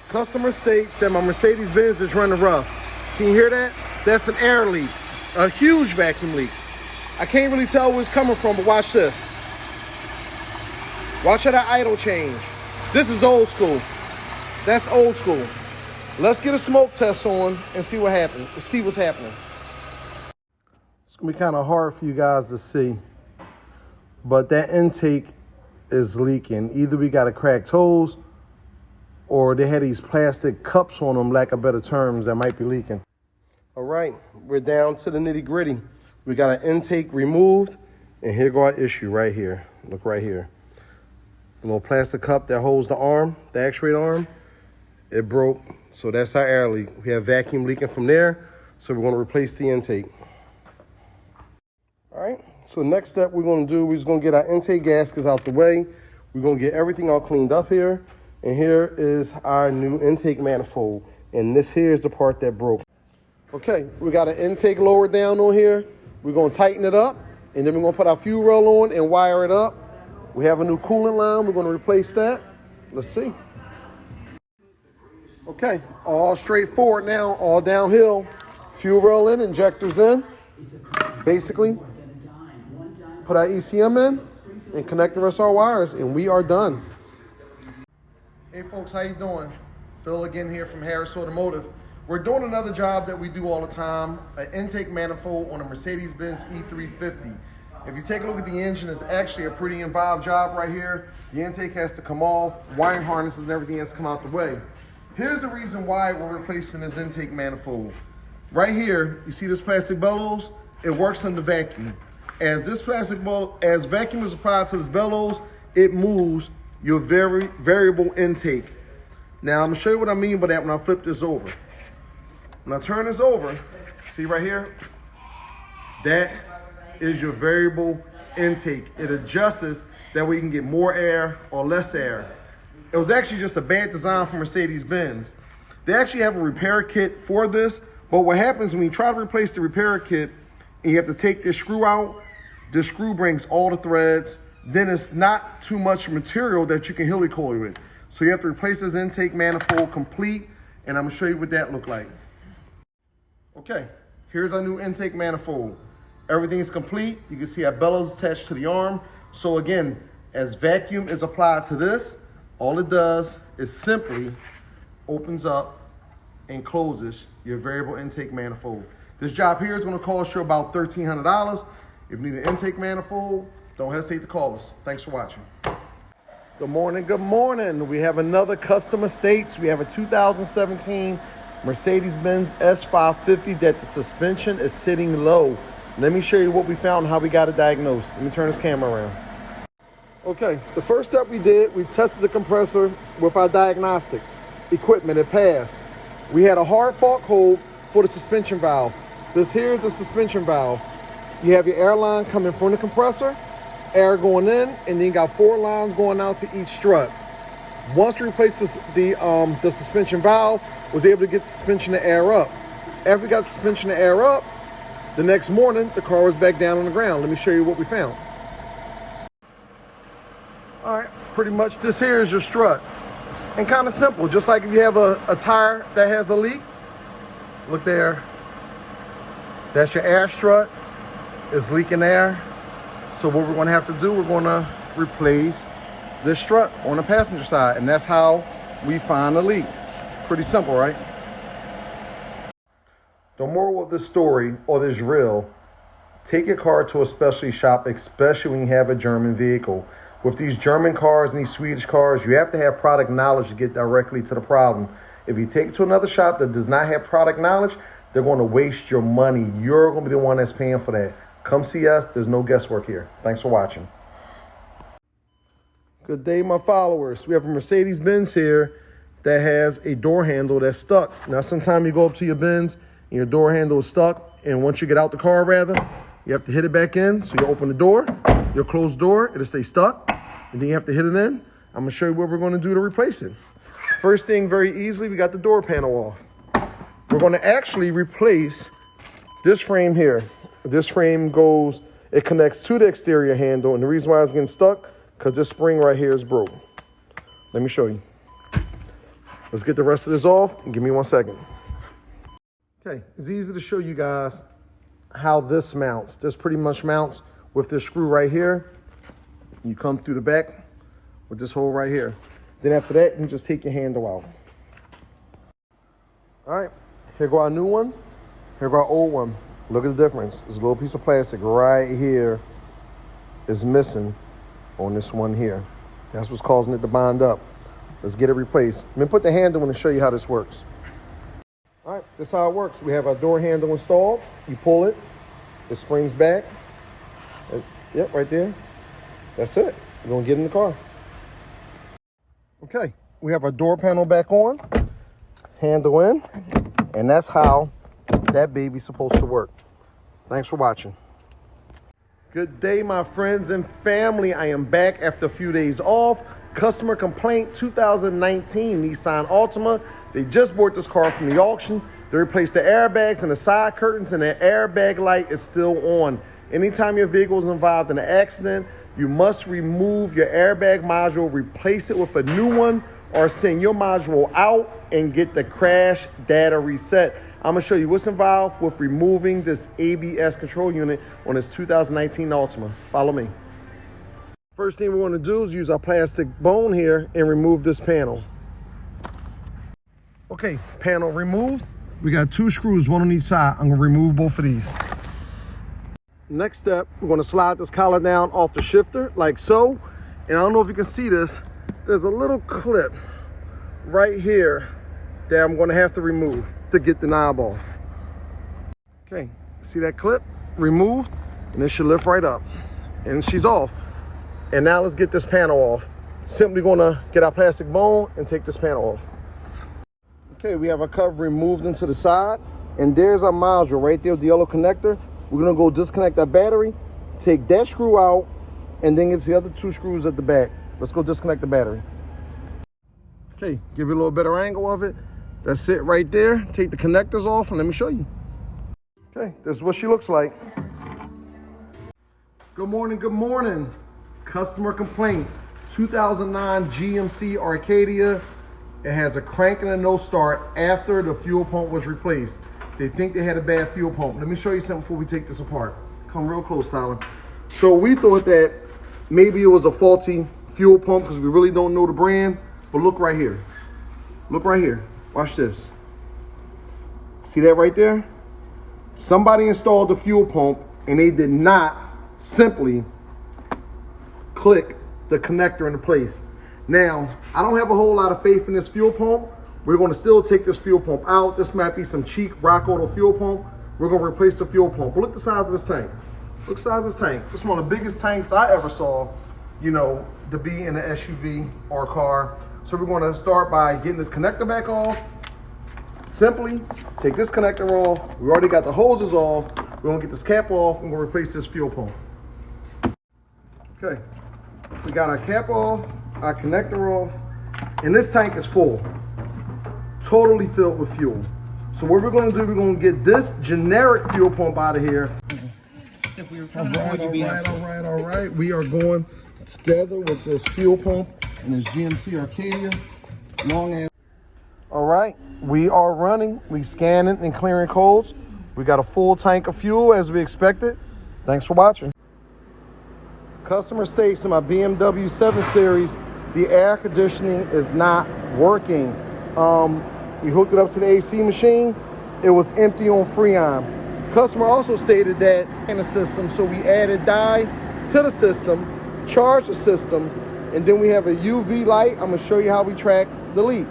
Customer states that my Mercedes-Benz is running rough. Can you hear that? That's an air leak, a huge vacuum leak. I can't really tell where it's coming from, but watch this. Watch how that idle change. This is old school. That's old school. Let's get a smoke test on and see what happens. See what's happening. It's gonna be kind of hard for you guys to see, but that intake is leaking. Either we got a cracked hose, or they had these plastic cups on them, lack of better terms, that might be leaking. All right, we're down to the nitty gritty. We got an intake removed, and here go our issue right here. Look right here. The little plastic cup that holds the arm, the actuator arm, it broke. So that's our air leak. We have vacuum leaking from there, so we're gonna replace the intake. All right, so next step we're gonna do, we're just gonna get our intake gaskets out the way. We're gonna get everything all cleaned up here. And here is our new intake manifold. And this here is the part that broke. Okay, we got an intake lower down on here. We're gonna tighten it up, and then we're gonna put our fuel rail on and wire it up. We have a new coolant line, we're gonna replace that. Let's see. Okay, all straightforward now, all downhill. Fuel rail in, injectors in. Basically, put our ECM in and connect the rest of our wires, and we are done. Hey folks, how you doing? Phil again here from Harris Automotive. We're doing another job that we do all the time, an intake manifold on a Mercedes-Benz E350. If you take a look at the engine, it's actually a pretty involved job right here. The intake has to come off, wiring harnesses and everything has to come out the way. Here's the reason why we're replacing this intake manifold. Right here, you see this plastic bellows? It works under vacuum. As vacuum is applied to this bellows, it moves your variable intake. Now I'm gonna show you what I mean by that when I flip this over. When I turn this over, see right here? That is your variable intake. It adjusts that way you can get more air or less air. It was actually just a bad design for Mercedes-Benz. They actually have a repair kit for this, but what happens when you try to replace the repair kit and you have to take this screw out, this screw brings all the threads, then it's not too much material that you can helicoil with. So you have to replace this intake manifold complete, and I'm gonna show you what that looked like. Okay, here's our new intake manifold. Everything is complete. You can see our bellows attached to the arm. So again, as vacuum is applied to this, all it does is simply opens up and closes your variable intake manifold. This job here is gonna cost you about $1,300. If you need an intake manifold, don't hesitate to call us. Thanks for watching. Good morning, good morning. We have another customer states. We have a 2017 Mercedes-Benz S550 that the suspension is sitting low. Let me show you what we found and how we got it diagnosed. Let me turn this camera around. Okay, the first step we did, we tested the compressor with our diagnostic equipment. It passed. We had a hard fork hole for the suspension valve. This here is the suspension valve. You have your air line coming from the compressor, air going in, and then you got 4 lines going out to each strut. Once we replaced the suspension valve, was able to get the suspension to air up. After we got the suspension to air up, the next morning, the car was back down on the ground. Let me show you what we found. All right, pretty much this here is your strut. And kind of simple, just like if you have a tire that has a leak, look there, that's your air strut, it's leaking air. So what we're gonna have to do, we're gonna replace this strut on the passenger side, and that's how we find the leak. Pretty simple, right? The moral of this story, or this reel, take your car to a specialty shop, especially when you have a German vehicle. With these German cars and these Swedish cars, you have to have product knowledge to get directly to the problem. If you take it to another shop that does not have product knowledge, they're going to waste your money. You're going to be the one that's paying for that. Come see us. There's no guesswork here. Thanks for watching. Good day, my followers. We have a Mercedes-Benz here that has a door handle that's stuck. Now, sometimes you go up to your Benz and your door handle is stuck, and once you get out the car, you have to hit it back in. So you open the door, you'll close the door, it'll stay stuck, and then you have to hit it in. I'm gonna show you what we're gonna do to replace it. First thing, very easily, we got the door panel off. We're gonna actually replace this frame here. This frame goes, it connects to the exterior handle, and the reason why it's getting stuck, because this spring right here is broke. Let me show you. Let's get the rest of this off. Give me 1 second. Okay, it's easy to show you guys how this mounts. This pretty much mounts with this screw right here. You come through the back with this hole right here. Then after that, you just take your handle out. All right, here go our new one. Here go our old one. Look at the difference. This little piece of plastic right here is missing on this one here. That's what's causing it to bind up. Let's get it replaced. Let me put the handle in and show you how this works. All right, this is how it works. We have our door handle installed. You pull it, it springs back. Yep, right there. That's it. We're gonna get in the car. Okay, we have our door panel back on, handle in, and that's how that baby's supposed to work. Thanks for watching. Good day, my friends and family. I am back after a few days off. Customer complaint 2019 Nissan Altima. They just bought this car from the auction. They replaced the airbags and the side curtains, and the airbag light is still on. Anytime your vehicle is involved in an accident, you must remove your airbag module, replace it with a new one, or send your module out and get the crash data reset. I'm gonna show you what's involved with removing this ABS control unit on this 2019 Altima. Follow me. First thing we're gonna do is use our plastic bone here and remove this panel. Okay, panel removed. We got 2 screws, 1 on each side. I'm gonna remove both of these. Next step, we're gonna slide this collar down off the shifter like so. And I don't know if you can see this, there's a little clip right here that I'm gonna have to remove to get the knob off. Okay, see that clip? Removed, and it should lift right up. And she's off. And now let's get this panel off. Simply gonna get our plastic bone and take this panel off. Okay, we have our cover removed into the side, and there's our module right there with the yellow connector. We're gonna go disconnect that battery, take that screw out, and then get the other 2 screws at the back. Let's go disconnect the battery. Okay, give you a little better angle of it. That's it right there. Take the connectors off and let me show you. Okay, this is what she looks like. Good morning, good morning. Customer complaint, 2009 GMC Arcadia. It has a crank and a no start after the fuel pump was replaced. They think they had a bad fuel pump. Let me show you something before we take this apart. Come real close, Tyler. So we thought that maybe it was a faulty fuel pump because we really don't know the brand, but look right here. Look right here. Watch this. See that right there? Somebody installed the fuel pump and they did not simply click the connector into place. Now, I don't have a whole lot of faith in this fuel pump. We're going to still take this fuel pump out. This might be some cheap Rock Auto fuel pump. We're going to replace the fuel pump. But look at the size of this tank. Look at the size of this tank. This is one of the biggest tanks I ever saw, you know, to be in an SUV or a car. So we're going to start by getting this connector back off. Simply take this connector off. We already got the hoses off. We're going to get this cap off and we're going to replace this fuel pump. Okay, we got our cap off, our connector off, and this tank is full, totally filled with fuel. So what we're going to do, we're going to get this generic fuel pump out of here. If we were trying to avoid you being all right. We are going together with this fuel pump and this GMC Arcadia long ass. All right, we are running. We scanning and clearing codes. We got a full tank of fuel as we expected. Thanks for watching. Customer states in my BMW 7 Series, the air conditioning is not working. We hooked it up to the AC machine. It was empty on Freon. Customer also stated that in the system, so we added dye to the system, charged the system, and then we have a UV light. I'm gonna show you how we track the leak.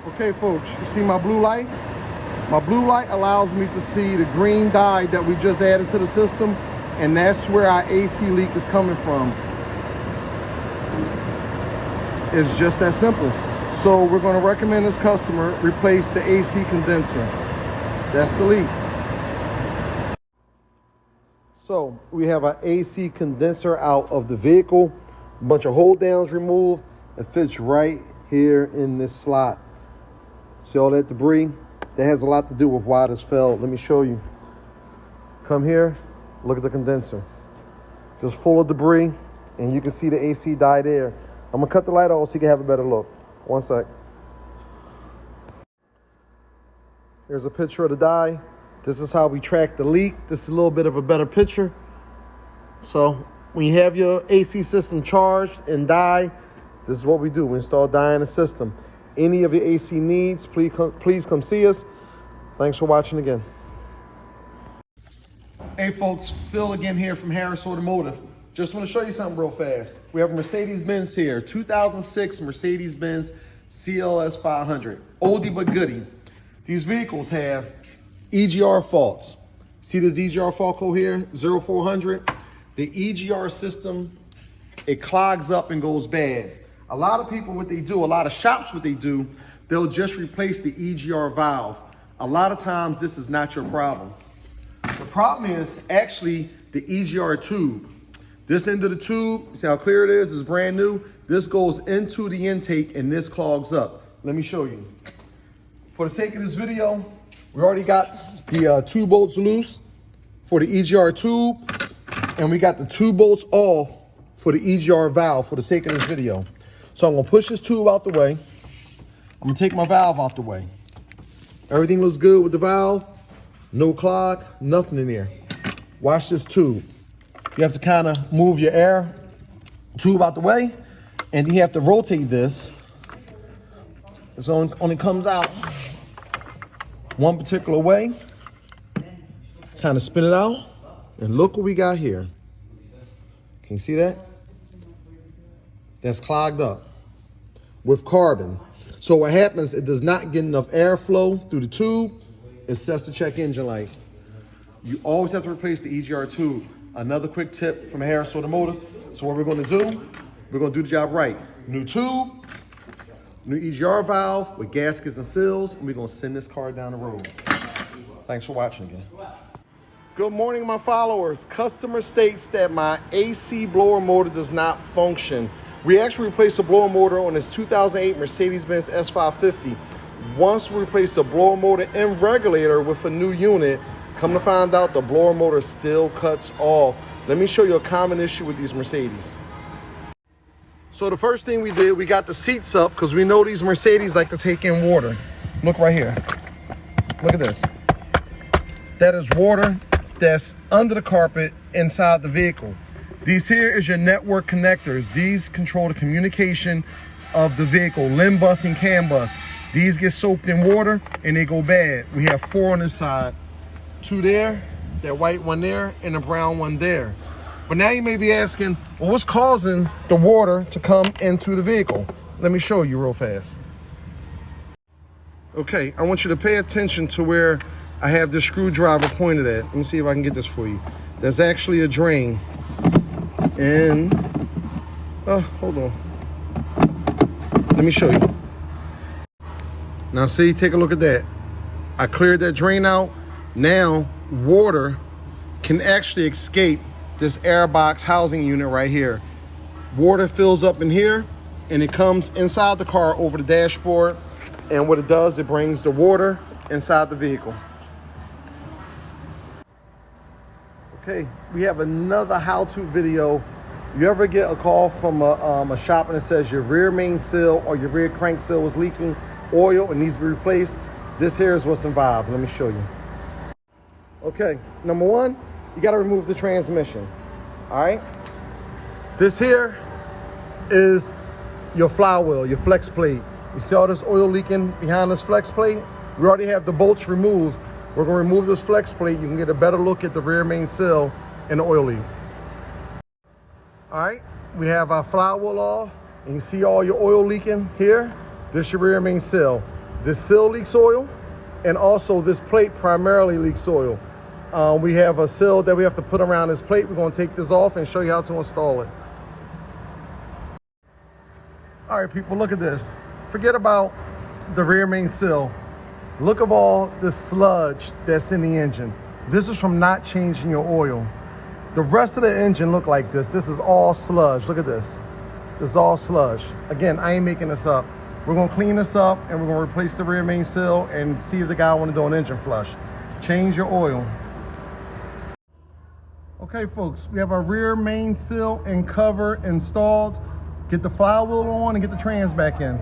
Okay, folks, you see my blue light? My blue light allows me to see the green dye that we just added to the system, and that's where our AC leak is coming from. It's just that simple. So we're going to recommend this customer replace the AC condenser. That's the leak. So we have our AC condenser out of the vehicle. A bunch of hold downs removed. It fits right here in this slot. See all that debris? That has a lot to do with why this fell. Let me show you. Come here. Look at the condenser. Just full of debris, and you can see the AC dye there. I'm gonna cut the light off so you can have a better look. One sec. Here's a picture of the dye. This is how we track the leak. This is a little bit of a better picture. So when you have your AC system charged and dye, this is what we do. We install dye in the system. Any of your AC needs, please come see us. Thanks for watching again. Hey folks, Phil again here from Harris Automotive. Just want to show you something real fast. We have a Mercedes-Benz here, 2006 Mercedes-Benz CLS 500. Oldie but goodie. These vehicles have EGR faults. See this EGR fault code here, 0400? The EGR system, it clogs up and goes bad. A lot of people, what they do, a lot of shops, what they do, they'll just replace the EGR valve. A lot of times, this is not your problem. The problem is actually the EGR tube. This end of the tube, see how clear it is brand new. This goes into the intake and this clogs up. Let me show you. For the sake of this video, we already got the 2 bolts loose for the EGR tube, and we got the 2 bolts off for the EGR valve for the sake of this video. So I'm gonna push this tube out the way. I'm gonna take my valve out the way. Everything looks good with the valve. No clog, nothing in there. Watch this tube. You have to kind of move your air tube out the way, and you have to rotate this. It only comes out one particular way. Kind of spin it out, and look what we got here. Can you see that? That's clogged up with carbon. So what happens, it does not get enough airflow through the tube. It sets the check engine light. You always have to replace the EGR tube. Another quick tip from Harris Automotive. So what we're gonna do, we're gonna do the job right. New tube, new EGR valve with gaskets and seals, and we're gonna send this car down the road. Thanks for watching again. Good morning, my followers. Customer states that my AC blower motor does not function. We actually replaced the blower motor on this 2008 Mercedes-Benz S550. Once we replaced the blower motor and regulator with a new unit, come to find out the blower motor still cuts off. Let me show you a common issue with these Mercedes. So the first thing we did, we got the seats up because we know these Mercedes like to take in water. Look right here. Look at this. That is water that's under the carpet inside the vehicle. These here is your network connectors. These control the communication of the vehicle, LIN bus and CAN bus. These get soaked in water and they go bad. We have 4 on this side, 2 there, that white one there, and a brown one there. But now you may be asking, well, what's causing the water to come into the vehicle? Let me show you real fast. Okay, I want you to pay attention to where I have this screwdriver pointed at. Let me see if I can get this for you. There's actually a drain. And, hold on. Let me show you. Now see, take a look at that. I cleared that drain out. Now, water can actually escape this airbox housing unit right here. Water fills up in here, and it comes inside the car over the dashboard. And what it does, it brings the water inside the vehicle. Okay, we have another how-to video. You ever get a call from a shop and it says your rear main seal or your rear crank seal is leaking oil and needs to be replaced? This here is what's involved. Let me show you. Okay, number 1, you got to remove the transmission. All right, this here is your flywheel, your flex plate. You see all this oil leaking behind this flex plate? We already have the bolts removed. We're going to remove this flex plate. You can get a better look at the rear main seal and the oil leak. All right, we have our flywheel off, and you see all your oil leaking here. This is your rear main seal. This seal leaks oil, and also this plate primarily leaks oil. We have a seal that we have to put around this plate. We're going to take this off and show you how to install it. All right, people, look at this. Forget about the rear main seal. Look at all the sludge that's in the engine. This is from not changing your oil. The rest of the engine look like this. This is all sludge. Look at this. This is all sludge. Again, I ain't making this up. We're gonna clean this up and we're gonna replace the rear main seal and see if the guy wanna do an engine flush. Change your oil. Okay, folks, we have our rear main seal and cover installed. Get the flywheel on and get the trans back in.